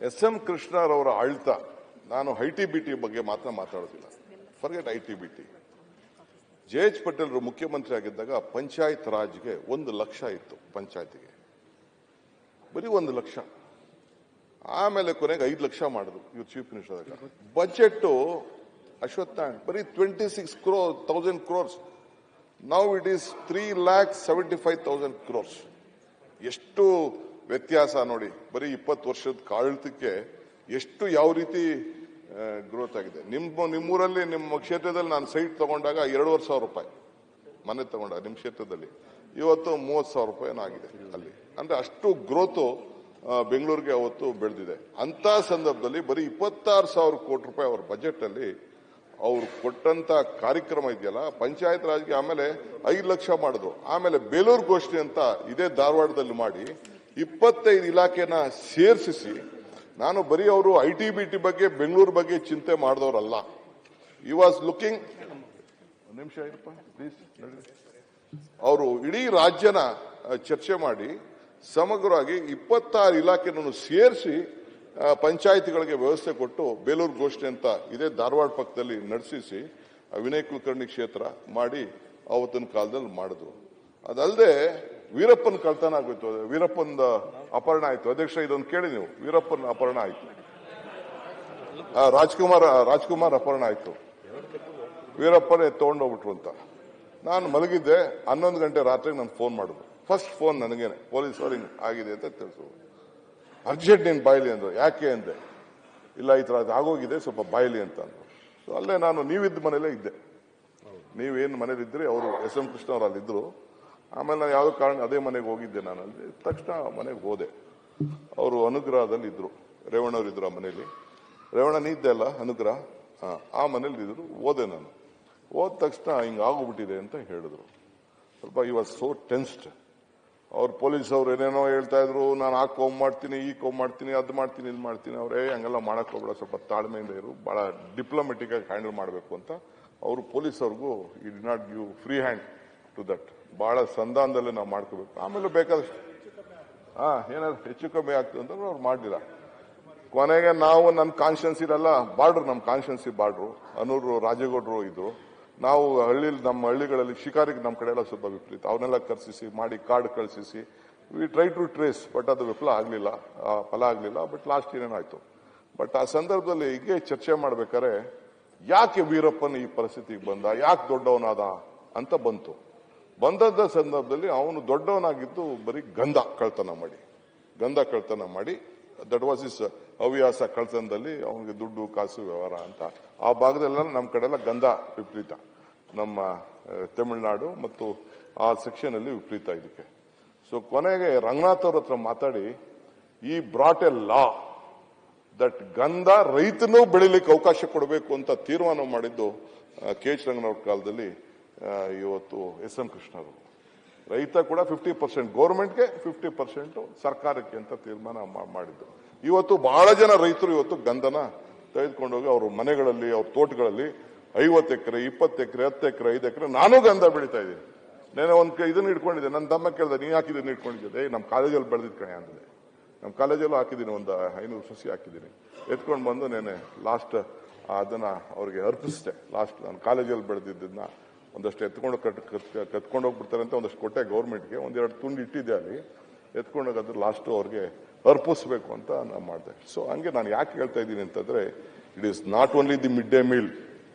SM. ಕೃಷ್ಣರವರ ಆಳ್ತ. ನಾನು IT-BT ಬಗ್ಗೆ ಮಾತ್ರ ಮಾತಾಡೋದಿಲ್ಲ. Forget IT-BT. ಜೆ.ಎಚ್. ಪಟೇಲ್ರು ಮುಖ್ಯಮಂತ್ರಿ ಆಗಿದ್ದಾಗ ಪಂಚಾಯತ್ ರಾಜ್ಗೆ 1 ಲಕ್ಷ ಇತ್ತು. ಪಂಚಾಯತಿಗೆ ಬರೀ 1 ಲಕ್ಷ. ಆಮೇಲೆ ಕೊನೆಗೆ 5 ಲಕ್ಷ ಮಾಡಿದ್ರು ಇವ್ರು ಚೀಫ್ ಮಿನಿಸ್ಟರ್ ಆದಾಗ. ಬಜೆಟ್ ಅಶ್ವತ್ಥ ಬರೀ 26,000 crores. Now it is 3,75,000 crores. ಎಷ್ಟು ವ್ಯತ್ಯಾಸ ನೋಡಿ. ಬರೀ 20 ವರ್ಷದ ಕಾಳತಕ್ಕೆ ಎಷ್ಟು ಯಾವ ರೀತಿ ಗ್ರೋತ್ ಆಗಿದೆ. ನಿಮ್ಮೂರಲ್ಲಿ ನಿಮ್ಮ ಕ್ಷೇತ್ರದಲ್ಲಿ ನಾನು ಸೈಟ್ ತಗೊಂಡಾಗ 2,500 ರೂಪಾಯಿ ಮನೆ ತಗೊಂಡಾಗ ನಿಮ್ಮ ಕ್ಷೇತ್ರದಲ್ಲಿ ಇವತ್ತು 30,000 ರೂಪಾಯಿ ಆಗಿದೆ ಅಲ್ಲಿ. ಅಂದ್ರೆ ಅಷ್ಟು ಗ್ರೋತು ಬೆಂಗಳೂರಿಗೆ ಅವತ್ತು ಬೆಳೆದಿದೆ. ಅಂತ ಸಂದರ್ಭದಲ್ಲಿ ಬರೀ 26,000 ಕೋಟಿ ರೂಪಾಯಿ ಅವ್ರ ಬಜೆಟ್ ಅಲ್ಲಿ ಅವ್ರು ಕೊಟ್ಟಂತ ಕಾರ್ಯಕ್ರಮ ಇದೆಯಲ್ಲ ಪಂಚಾಯತ್ ರಾಜ್ಗೆ. ಆಮೇಲೆ 5 ಲಕ್ಷ ಮಾಡಿದ್ರು. ಆಮೇಲೆ ಬೇಲೂರು ಗೋಷ್ಠಿ ಅಂತ ಇದೇ ಧಾರವಾಡದಲ್ಲಿ ಮಾಡಿ 25 ಇಲಾಖೆನ ಸೇರಿಸಿ, ನಾನು ಬರೀ ಅವರು ಐಟಿ-ಬಿಟಿ ಬಗ್ಗೆ ಬೆಂಗಳೂರು ಬಗ್ಗೆ ಚಿಂತೆ ಮಾಡಿದವರಲ್ಲ. ಈ ವಾಸ್ ಲುಕಿಂಗ್ ನಿಮಿಷ ಇರಪ್ಪ ಪ್ಲೀಸ್. ಅವರು ಇಡೀ ರಾಜ್ಯನ ಚರ್ಚೆ ಮಾಡಿ ಸಮಗ್ರವಾಗಿ 26 ಇಲಾಖೆಯನ್ನು ಸೇರಿಸಿ ಪಂಚಾಯಿತಿಗಳಿಗೆ ವ್ಯವಸ್ಥೆ ಕೊಟ್ಟು ಬೇಲೂರು ಗೋಷ್ಠಿ ಅಂತ ಇದೇ ಧಾರವಾಡ ಪಕ್ಕದಲ್ಲಿ ನಡೆಸಿಸಿ ವಿನಯ್ ಕುಲಕರ್ಣಿ ಕ್ಷೇತ್ರ ಮಾಡಿ ಅವತ್ತಿನ ಕಾಲದಲ್ಲಿ ಮಾಡಿದ್ರು. ಅದಲ್ಲದೆ ವೀರಪ್ಪನ ಕಳ್ತನ ಆಗೋಯ್ತು. ವೀರಪ್ಪನ ಅಪಹರಣ ಆಯ್ತು. ಅಧ್ಯಕ್ಷ ಇದೊಂದು ಕೇಳಿ ನೀವು. ವೀರಪ್ಪನ ಅಪಹರಣ ಆಯ್ತು. ರಾಜ್ಕುಮಾರ್ ಅಪಹರಣ ಆಯ್ತು. ವೀರಪ್ಪನೇ ತಗೊಂಡೋಗ್ಬಿಟ್ರು ಅಂತ. ನಾನು ಮಲಗಿದ್ದೆ. 11 ಗಂಟೆ ರಾತ್ರಿ ನಾನು ಫೋನ್ ಮಾಡಿದ್ರು. ಫಸ್ಟ್ ಫೋನ್ ನನಗೇನೆ ಪೊಲೀಸರು ಹಿಂಗ್ ಆಗಿದೆ ಅಂತ ತಿಳಿಸು. ಅರ್ಜೆಂಟ್ ನೀನ್ ಬಾಯ್ಲಿ ಅಂದ್ರು. ಯಾಕೆ ಅಂದೆ. ಇಲ್ಲ ಈ ತರ ಆಗೋಗಿದೆ ಸ್ವಲ್ಪ ಬಾಯ್ಲಿ ಅಂತ ಅಂದ್ರು. ಸೊ ಅಲ್ಲೇ ನಾನು ನೀವಿದ್ದ ಮನೇಲೇ ಇದ್ದೆ. ನೀವೇನು ಮನೇಲಿದ್ರಿ ಅವರು ಎಸ್.ಎಂ. ಕೃಷ್ಣ ಅವರು ಅಲ್ಲಿದ್ರು. ಆಮೇಲೆ ನಾನು ಯಾವುದೋ ಕಾರಣ ಅದೇ ಮನೆಗೆ ಹೋಗಿದ್ದೆ. ನಾನು ಅಲ್ಲಿ ತಕ್ಷಣ ಮನೆಗೆ ಹೋದೆ. ಅವರು ಅನುಗ್ರಹದಲ್ಲಿ ಇದ್ರು. ರೇವಣ್ಣವ್ರು ಇದ್ರು ಆ ಮನೇಲಿ. ರೇವಣ್ಣ ನೀ ಇದ್ದೆ ಅಲ್ಲ ಅನುಗ್ರಹ, ಆ ಮನೇಲಿ ಇದ್ರು. ಹೋದೆ ನಾನು. ಹೋದ ತಕ್ಷಣ ಹಿಂಗ ಆಗೋಗ್ಬಿಟ್ಟಿದೆ ಅಂತ ಹೇಳಿದ್ರು. ಸ್ವಲ್ಪ ಈ ವಾಸ್ ಸೋ ಟೆನ್ಸ್ಡ್. ಅವ್ರು ಪೊಲೀಸ್ ಅವ್ರು ಏನೇನೋ ಹೇಳ್ತಾ ಇದ್ರು. ನಾನು ಆ ಕೋಮ್ ಮಾಡ್ತೀನಿ, ಈ ಕೋಮ್ ಮಾಡ್ತೀನಿ, ಅದು ಮಾಡ್ತೀನಿ, ಇದು ಮಾಡ್ತೀನಿ. ಅವರೇ ಹಂಗೆಲ್ಲ ಮಾಡಕ್ ಹೋಗ್ಬೇಡ, ಸ್ವಲ್ಪ ತಾಳ್ಮೆಯಿಂದ ಇರು, ಬಹಳ ಡಿಪ್ಲೊಮೆಟಿಕ್ ಆಗಿ ಹ್ಯಾಂಡಲ್ ಮಾಡಬೇಕು ಅಂತ ಅವರು ಪೊಲೀಸ್ ಅವ್ರಿಗೂ ಈ did not give free hand to that. ಬಹಳ ಸಂಧಾನದಲ್ಲೇ ನಾವು ಮಾಡ್ಕೋಬೇಕು. ಆಮೇಲೆ ಬೇಕಾದಷ್ಟು ಏನಾದ್ರು ಹೆಚ್ಚು ಕಮ್ಮಿ ಆಗ್ತದೆ ಅಂತ ಅವ್ರು ಮಾಡಲಿಲ್ಲ. ಕೊನೆಗೆ ನಾವು ನನ್ನ ಕಾನ್ಶಿಯನ್ಸ್ ಇರಲ್ಲ, ಬಾರ್ಡ್ರು, ನಮ್ಮ ಕಾನ್ಶಿಯನ್ಸಿ ಬಾರ್ಡ್ರು ಅನೂರು ರಾಜೇಗೌಡರು ಇದ್ರು. ನಾವು ನಮ್ಮ ಹಳ್ಳಿಗಳಲ್ಲಿ ಶಿಕಾರಿಗೆ ನಮ್ಮ ಕಡೆ ಎಲ್ಲ ಸ್ವಲ್ಪ ವಿಪರೀತ. ಅವನ್ನೆಲ್ಲ ಕರ್ಸಿಸಿ ಮಾಡಿ ಕಾರ್ಡ್ ಕಳಿಸಿ we try to trace. But ಅದು ವಿಫಲ ಆಗಲಿಲ್ಲ, ಫಲ ಆಗಲಿಲ್ಲ. But last ಏನೇನಾಯ್ತು. ಬಟ್ ಆ ಸಂದರ್ಭದಲ್ಲಿ ಹೀಗೆ ಚರ್ಚೆ ಮಾಡ್ಬೇಕಾದ್ರೆ ಯಾಕೆ ವೀರಪ್ಪನ ಈ ಪರಿಸ್ಥಿತಿಗೆ ಬಂದ, ಯಾಕೆ ದೊಡ್ಡವನಾದ ಅಂತ ಬಂದದ್ದ ಸಂದರ್ಭದಲ್ಲಿ ಅವನು ದೊಡ್ಡವನಾಗಿದ್ದು ಬರೀ ಗಂಧ ಕಳ್ತನ ಮಾಡಿ ದಟ್ ವಾಸ್ ಇಸ್ ಹವ್ಯಾಸ. ಕಳ್ತನದಲ್ಲಿ ಅವನಿಗೆ ದುಡ್ಡು ಕಾಸು ವ್ಯವಹಾರ ಅಂತ ಆ ಭಾಗದೆಲ್ಲ ನಮ್ಮ ಕಡೆ ಎಲ್ಲ ಗಂಧ ವಿಪರೀತ. ನಮ್ಮ ತಮಿಳುನಾಡು ಮತ್ತು ಆ ಸೆಕ್ಷನ್ ಅಲ್ಲಿ ವಿಪರೀತ ಇದಕ್ಕೆ. ಸೊ ಕೊನೆಗೆ ರಂಗನಾಥ್ ಅವ್ರ ಹತ್ರ ಮಾತಾಡಿ ಈ ಬ್ರಾಟ್ ಎ ಲಾ ದಟ್ ಗಂಧ ರೈತನೂ ಬೆಳಿಲಿಕ್ಕೆ ಅವಕಾಶ ಕೊಡಬೇಕು ಅಂತ ತೀರ್ಮಾನ ಮಾಡಿದ್ದು ಕೆ.ಎಚ್. ರಂಗನವ್ರ ಕಾಲದಲ್ಲಿ. ಇವತ್ತು ಎಸ್.ಎಂ. ಕೃಷ್ಣರು ರೈತ ಕೂಡ 50% ಗೌರ್ಮೆಂಟ್ಗೆ, 50% ಸರ್ಕಾರಕ್ಕೆ ಅಂತ ತೀರ್ಮಾನ ಮಾಡಿದ್ದು. ಇವತ್ತು ಬಹಳ ಜನ ರೈತರು ಇವತ್ತು ಗಂಧನ ತೆಗೆದುಕೊಂಡೋಗಿ ಅವ್ರ ಮನೆಗಳಲ್ಲಿ, ಅವ್ರ ತೋಟಗಳಲ್ಲಿ 50 ಎಕರೆ, 20 ಎಕರೆ, 10 ಎಕರೆ, 5 ಎಕರೆ ನಾನು ಗಂಧ ಬೆಳೀತಾ ಇದ್ದೀನಿ. ನಾನು ಇದನ್ನ ಇಟ್ಕೊಂಡಿದ್ದೆ. ನನ್ನ ತಮ್ಮ ಕೇಳಿದೆ, ನೀ ಹಾಕಿದ್ದೀನಿ ಇಟ್ಕೊಂಡಿದ್ದೆ. ನಮ್ಮ ಕಾಲೇಜಲ್ಲಿ ಬೆಳೆದಿದ್ ಕಣೆ ಅಂದಿದೆ. ನಮ್ಮ ಕಾಲೇಜಲ್ಲೂ ಹಾಕಿದ್ದೀನಿ, ಒಂದು 500 ಸಸಿ ಹಾಕಿದ್ದೀನಿ. ಎತ್ಕೊಂಡು ಬಂದು ನೇನೆ ಲಾಸ್ಟ್ ಅದನ್ನ ಅವ್ರಿಗೆ ಅರ್ಪಿಸಿದೆ. ಲಾಸ್ಟ್ ನಾನು ಕಾಲೇಜಲ್ಲಿ ಬೆಳೆದಿದ್ದನ್ನ ಒಂದಷ್ಟು ಎತ್ಕೊಂಡು ಕತ್ಕೊಂಡು ಹೋಗ್ಬಿಡ್ತಾರೆ ಅಂತ ಒಂದಷ್ಟು ಕೊಟ್ಟೆ ಗೌರ್ಮೆಂಟ್ಗೆ. 1-2 ತುಂಡು ಇಟ್ಟಿದ್ದೆ ಅಲ್ಲಿ. ಎತ್ಕೊಂಡೋಗಾದ್ರೆ ಲಾಸ್ಟ್ ಅವ್ರಿಗೆ ಅರ್ಪಿಸ್ಬೇಕು ಅಂತ ನಾನು ಮಾಡಿದೆ. ಸೊ ಹಂಗೆ ನಾನು ಯಾಕೆ ಹೇಳ್ತಾ ಇದ್ದೀನಿ ಅಂತಂದ್ರೆ it is not only the mid day meal,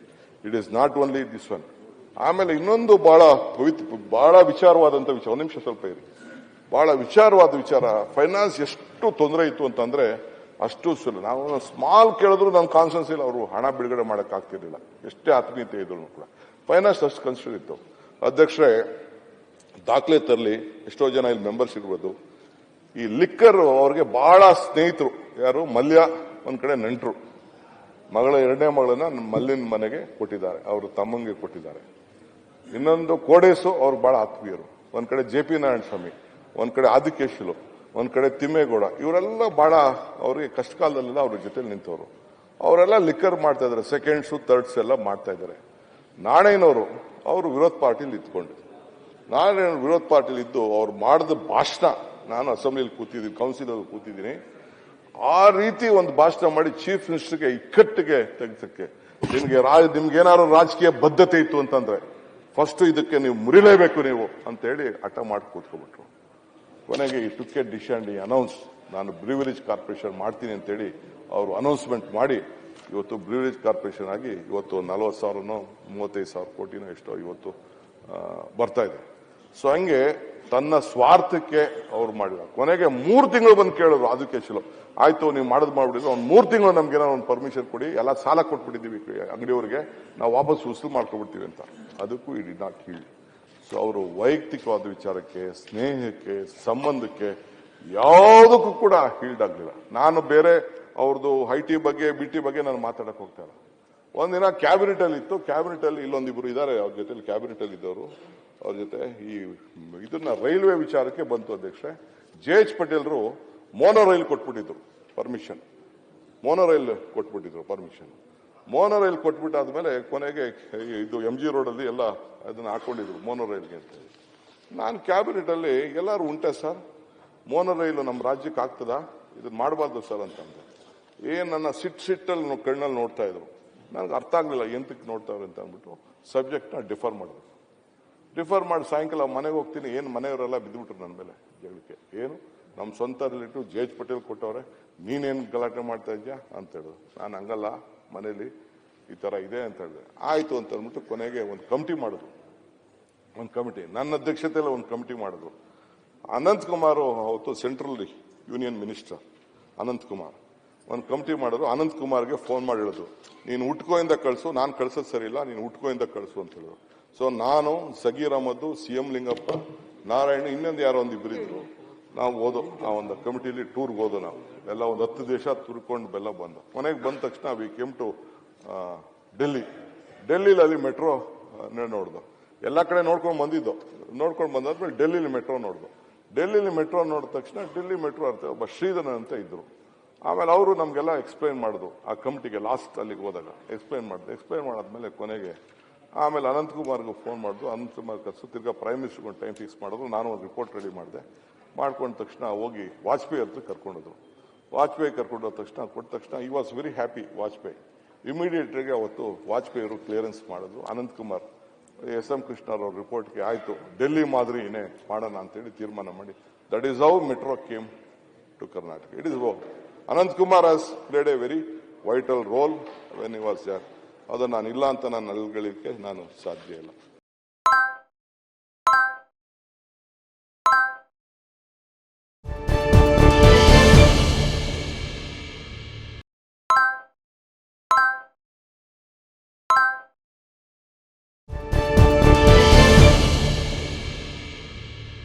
it is not only this one. ಆಮೇಲೆ ಇನ್ನೊಂದು ಬಹಳ ವಿಚಾರವಾದಂತ ವಿಚಾರ. ಒಂದು ನಿಮಿಷ ಸ್ವಲ್ಪ ಇರಿ. ಬಹಳ ವಿಚಾರವಾದ ವಿಚಾರ. ಫೈನಾನ್ಸ್ ಎಷ್ಟು ತೊಂದರೆ ಇತ್ತು ಅಂತಂದ್ರೆ ಅಷ್ಟು ಸುಲಭ. ನಾವು ಸ್ಮಾಲ್ ಕೇಳಿದ್ರು ನನ್ನ ಕಾನ್ಫಿಡೆನ್ಸ್ ಇಲ್ಲ, ಅವರು ಹಣ ಬಿಡುಗಡೆ ಮಾಡಕ್ ಆಗ್ತಿರ್ಲಿಲ್ಲ. ಎಷ್ಟೇ ಆತ್ಮೀಯತೆ ಇದ್ರು ಕೂಡ ಫೈನಾನ್ಸ್ ಅಷ್ಟು ಕನ್ಸಿಡರ್ ಇತ್ತು. ಅಧ್ಯಕ್ಷರೇ, ದಾಖಲೆ ತರಲಿ, ಎಷ್ಟೋ ಜನ ಇಲ್ಲಿ ಮೆಂಬರ್ಸ್ ಇರ್ಬೋದು. ಈ ಲಿಕ್ಕರ್ ಅವ್ರಿಗೆ ಬಹಳ ಸ್ನೇಹಿತರು. ಯಾರು? ಮಲ್ಯ ಒಂದ್ ಕಡೆ ನೆಂಟರು. ಮಗಳ 2ನೇ ಮಗಳನ್ನ ಮಲ್ಲಿನ ಮನೆಗೆ ಕೊಟ್ಟಿದ್ದಾರೆ, ಅವ್ರ ತಮ್ಮಂಗೆ ಕೊಟ್ಟಿದ್ದಾರೆ. ಇನ್ನೊಂದು ಕೋಡೇಸು ಅವ್ರು ಬಹಳ ಆತ್ಮೀಯರು. ಒಂದ್ ಕಡೆ ಜೆ.ಪಿ. ನಾರಾಯಣ ಸ್ವಾಮಿ, ಒಂದ್ ಕಡೆ ಆದಿಕೇಶಲು, ಒಂದ್ ಕಡೆ ತಿಮ್ಮೇಗೌಡ. ಇವರೆಲ್ಲ ಬಹಳ ಅವ್ರಿಗೆ ಕಷ್ಟ ಕಾಲದಲ್ಲೆಲ್ಲ ಅವ್ರ ಜೊತೆ ನಿಂತವರು. ಅವರೆಲ್ಲ ಲಿಕ್ಕರ್ ಮಾಡ್ತಾ ಇದಾರೆ. ಸೆಕೆಂಡ್ಸು ಥರ್ಡ್ಸ್ ಎಲ್ಲ ಮಾಡ್ತಾ ಇದ್ದಾರೆ. ನಾಣಯ್ಯನವರು ಅವರು ವಿರೋಧ ಪಾರ್ಟಿಲಿ ಇದ್ಕೊಂಡು, ನಾನು ವಿರೋಧ ಪಾರ್ಟಿಲಿ ಇದ್ದು ಅವ್ರು ಮಾಡಿದ ಭಾಷಣ, ನಾನು ಅಸೆಂಬ್ಲಿಯಲ್ಲಿ ಕೂತಿದ್ದೀನಿ, ಕೌನ್ಸಿಲ್ ಅಲ್ಲಿ ಕೂತಿದ್ದೀನಿ. ಆ ರೀತಿ ಒಂದು ಭಾಷಣ ಮಾಡಿ ಚೀಫ್ ಮಿನಿಸ್ಟರ್ಗೆ ಇಕ್ಕಟ್ಟಿಗೆ ತೆಗೆಸಕ್ಕೆ ನಿಮ್ಗೇನಾದ್ರು ರಾಜಕೀಯ ಬದ್ಧತೆ ಇತ್ತು ಅಂತಂದ್ರೆ ಫಸ್ಟ್ ಇದಕ್ಕೆ ನೀವು ಮುರಿಲೇಬೇಕು ನೀವು ಅಂತ ಹೇಳಿ ಹಠ ಮಾಡಿ ಕೂತ್ಕೊಬಿಟ್ರು. ಕೊನೆಗೆ ಈ ಟುಕ್ ಎ ಡಿಸಿಷನ್ ಅನೌನ್ಸ್, ನಾನು ಬ್ರೀವರೇಜ್ ಕಾರ್ಪೊರೇಷನ್ ಮಾಡ್ತೀನಿ ಅಂತೇಳಿ ಅವರು ಅನೌನ್ಸ್ಮೆಂಟ್ ಮಾಡಿ ಇವತ್ತು ಬ್ರೀವರೇಜ್ ಕಾರ್ಪೊರೇಷನ್ ಆಗಿ ಇವತ್ತು 40,000 35,000 ಕೋಟಿನೋ ಎಷ್ಟೋ ಇವತ್ತು ಬರ್ತಾ ಇದೆ. ಸೊ ಹಂಗೆ ತನ್ನ ಸ್ವಾರ್ಥಕ್ಕೆ ಅವ್ರು ಮಾಡಿಲ್ಲ. ಕೊನೆಗೆ 3 ತಿಂಗಳು ಬಂದು ಕೇಳಿದ್ರು ಅದಕ್ಕೆ ಚಲೋ ಆಯ್ತು ನೀವು ಮಾಡೋದು ಮಾಡ್ಬಿಟ್ಟಿದ್ರು, ಒಂದು 3 ತಿಂಗಳು ನಮ್ಗೆ ಒಂದು ಪರ್ಮಿಷನ್ ಕೊಡಿ, ಎಲ್ಲ ಸಾಲ ಕೊಟ್ಬಿಟ್ಟಿದ್ದೀವಿ ಅಂಗಡಿಯವರಿಗೆ, ನಾವು ವಾಪಸ್ ವಸೂಲು ಮಾಡ್ಕೊಬಿಡ್ತೀವಿ ಅಂತ. ಅದಕ್ಕೂ ಇಡೀ ನಾ ಕೀಳಿ. ಸೊ ಅವರು ವೈಯಕ್ತಿಕವಾದ ವಿಚಾರಕ್ಕೆ, ಸ್ನೇಹಕ್ಕೆ, ಸಂಬಂಧಕ್ಕೆ ಯಾವುದಕ್ಕೂ ಕೂಡ ಹೀಲ್ಡ್ ಆಗಲಿಲ್ಲ. ನಾನು ಬೇರೆ ಅವ್ರದ್ದು ಐಟಿ ಬಗ್ಗೆ ಬಿಟಿ ಬಗ್ಗೆ ನಾನು ಮಾತಾಡಕ್ ಹೋಗ್ತಾ ಇಲ್ಲ. ಒಂದಿನ ಕ್ಯಾಬಿನೆಟ್ ಅಲ್ಲಿ ಇತ್ತು, ಕ್ಯಾಬಿನೆಟ್ ಅಲ್ಲಿ ಇಲ್ಲೊಂದಿಬ್ರು ಇದ್ದಾರೆ ಅವ್ರ ಜೊತೆ, ಕ್ಯಾಬಿನೆಟ್ ಅಲ್ಲಿ ಇದ್ದವರು ಅವ್ರ ಜೊತೆ ಈ ಇದನ್ನ ರೈಲ್ವೆ ವಿಚಾರಕ್ಕೆ ಬಂತು ಅಧ್ಯಕ್ಷೆ. JH ಪಟೇಲ್ರು ಮೋನೋ ರೈಲ್ ಕೊಟ್ಬಿಟ್ಟಿದ್ರು ಪರ್ಮಿಷನ್, ಮೋನೋ ರೈಲ್ ಕೊಟ್ಬಿಟ್ಟಿದ್ರು ಪರ್ಮಿಷನ್. ಮೋನೋ ರೈಲ್ ಕೊಟ್ಬಿಟ್ಟಾದ್ಮೇಲೆ ಕೊನೆಗೆ ಇದು MG ರೋಡಲ್ಲಿ ಎಲ್ಲ ಅದನ್ನ ಹಾಕೊಂಡಿದ್ರು ಮೋನೋ ರೈಲ್ಗೆ ಅಂತ. ನಾನು ಕ್ಯಾಬಿನೆಟ್ ಅಲ್ಲಿ ಎಲ್ಲರೂ ಉಂಟೆ ಸರ್, ಮೋನೋ ರೈಲು ನಮ್ಮ ರಾಜ್ಯಕ್ಕೆ ಆಗ್ತದಾ, ಇದನ್ನ ಮಾಡಬಾರ್ದು ಸರ್ ಅಂತಂದ್ರೆ ನನ್ನ ಸಿಟ್ಟಲ್ಲಿ ಕಣ್ಣಲ್ಲಿ ನೋಡ್ತಾ ಇದ್ರು. ನನಗೆ ಅರ್ಥ ಆಗ್ಲಿಲ್ಲ ಎಂತಕ್ಕೆ ನೋಡ್ತಾವ್ರೆ ಅಂತ ಅಂದ್ಬಿಟ್ಟು ಸಬ್ಜೆಕ್ಟ್ನ ಡಿಫರ್ ಮಾಡಿದ್ರು. ಡಿಫರ್ ಮಾಡಿ ಸಾಯಂಕಾಲ ಮನೆಗೆ ಹೋಗ್ತೀನಿ, ಏನು ಮನೆಯವರೆಲ್ಲ ಬಿದ್ದುಬಿಟ್ರು ನನ್ನ ಮೇಲೆ ಜಗಳಕ್ಕೆ. ಏನು ನಮ್ಮ ಸ್ವಂತ ರಿಲೇಟಿವ್ JH ಪಟೇಲ್ ಕೊಟ್ಟವ್ರೆ, ನೀನೇನು ಗಲಾಟೆ ಮಾಡ್ತಾ ಇದ್ಯಾ ಅಂತ ಹೇಳಿದ್ರು. ನಾನು ಹಂಗಲ್ಲ, ಮನೇಲಿ ಈ ತರ ಇದೆ ಅಂತ ಹೇಳಿದೆ. ಆಯ್ತು ಅಂತ ಅಂದ್ಬಿಟ್ಟು ಕೊನೆಗೆ ಒಂದು ಕಮಿಟಿ ಮಾಡಿದ್ರು. ಒಂದು ಕಮಿಟಿ ನನ್ನ ಅಧ್ಯಕ್ಷತೆಯಲ್ಲಿ ಒಂದು ಕಮಿಟಿ ಮಾಡಿದ್ರು. ಅನಂತಕುಮಾರ್ ಅವತ್ತು ಸೆಂಟ್ರಲ್ ಯೂನಿಯನ್ ಮಿನಿಸ್ಟರ್ ಅನಂತಕುಮಾರ್ ಒಂದು ಕಮಿಟಿ ಮಾಡಿದ್ರು. ಅನಂತಕುಮಾರ್ಗೆ ಫೋನ್ ಮಾಡಿ ಹೇಳಿದ್ರು, ನೀನು ಉಟ್ಕೋಯಿಂದ ಕಳಿಸು, ನಾನು ಕಳ್ಸೋದು ಸರಿ ಇಲ್ಲ, ನೀನು ಉಟ್ಕೋಯಿಂದ ಕಳಿಸು ಅಂತ ಹೇಳಿದ್ರು. ಸೊ ನಾನು, ಸಗೀರ್ ಅಹಮದ್, CM ಲಿಂಗಪ್ಪ, ನಾರಾಯಣ, ಇನ್ನೊಂದು ಯಾರೋ ಒಂದಿಬ್ರು ಇದ್ರು. ನಾವು ಹೋದೋ ಆ ಒಂದು ಕಮಿಟಿಲಿ ಟೂರ್ಗೆ ಹೋದೋ. ನಾವು ಎಲ್ಲ ಒಂದು 10 ದೇಶ ತುರ್ಕೊಂಡು ಬೆಲ್ಲ ಬಂದು ಕೊನೆಗೆ ಬಂದ ತಕ್ಷಣ ವಿ ಕೇಮ್ ಟು ಡೆಲ್ಲಿಲಿ ಅಲ್ಲಿ ಮೆಟ್ರೋ ನೋಡ್ದು. ಎಲ್ಲ ಕಡೆ ನೋಡ್ಕೊಂಡು ಬಂದಿದ್ದು. ನೋಡ್ಕೊಂಡು ಬಂದಾದ್ಮೇಲೆ ಡೆಲ್ಲಿಲಿ ಮೆಟ್ರೋ ನೋಡ್ದು. ಡೆಲ್ಲಿಲಿ ಮೆಟ್ರೋ ನೋಡಿದ ತಕ್ಷಣ ಡೆಲ್ಲಿ ಮೆಟ್ರೋ ಅಂತ ಒಬ್ಬ ಶ್ರೀಧರನ್ ಅಂತ ಇದ್ರು. ಆಮೇಲೆ ಅವರು ನಮ್ಗೆಲ್ಲ ಎಕ್ಸ್ಪ್ಲೈನ್ ಮಾಡಿದ್ರು ಆ ಕಮಿಟಿಗೆ. ಲಾಸ್ಟ್ ಅಲ್ಲಿಗೆ ಹೋದಾಗ ಎಕ್ಸ್ಪ್ಲೈನ್ ಮಾಡಾದ್ಮೇಲೆ ಕೊನೆಗೆ ಆಮೇಲೆ ಅನಂತಕುಮಾರ್ಗೆ ಫೋನ್ ಮಾಡಿದ್ರು. ಅನಂತಕುಮಾರ್ ಕರ್ಸು ತಿರ್ಗಾ ಪ್ರೈಮ್ ಮಿನಿಸ್ಟರ್ಗೆ ಒಂದು ಟೈಮ್ ಫಿಕ್ಸ್ ಮಾಡಿದ್ರು. ನಾನು ಒಂದು ರಿಪೋರ್ಟ್ ರೆಡಿ ಮಾಡಿದೆ. ಮಾಡ್ಕೊಂಡ ತಕ್ಷಣ ಹೋಗಿ ವಾಜಪೇಯಿ ಹತ್ರ ಕರ್ಕೊಂಡೋದ್ರು. ವಾಜಪೇಯಿ ಕರ್ಕೊಂಡೋದ ತಕ್ಷಣ ಕೊಟ್ಟ ತಕ್ಷಣ ಈ was very happy Vajpayee. Immediate ಆಗಿ ಅವತ್ತು ವಾಜಪೇಯಿ ಅವರು ಕ್ಲಿಯರೆನ್ಸ್ ಮಾಡಿದ್ರು. ಅನಂತಕುಮಾರ್ SM ಕೃಷ್ಣರವ್ರ ರಿಪೋರ್ಟ್ಗೆ ಆಯ್ತು ಡೆಲ್ಲಿ ಮಾದರಿನೇ ಮಾಡೋಣ ಅಂತೇಳಿ ತೀರ್ಮಾನ ಮಾಡಿ that is how metro came to Karnataka. It is Anantkumar has played a very vital role when he was there. ಅದು ನಾನು ಇಲ್ಲ ಅಂತ ನಾನು ಅಲ್ಗಳಿಕೆ ನಾನು ಸಾಧ್ಯ ಇಲ್ಲ.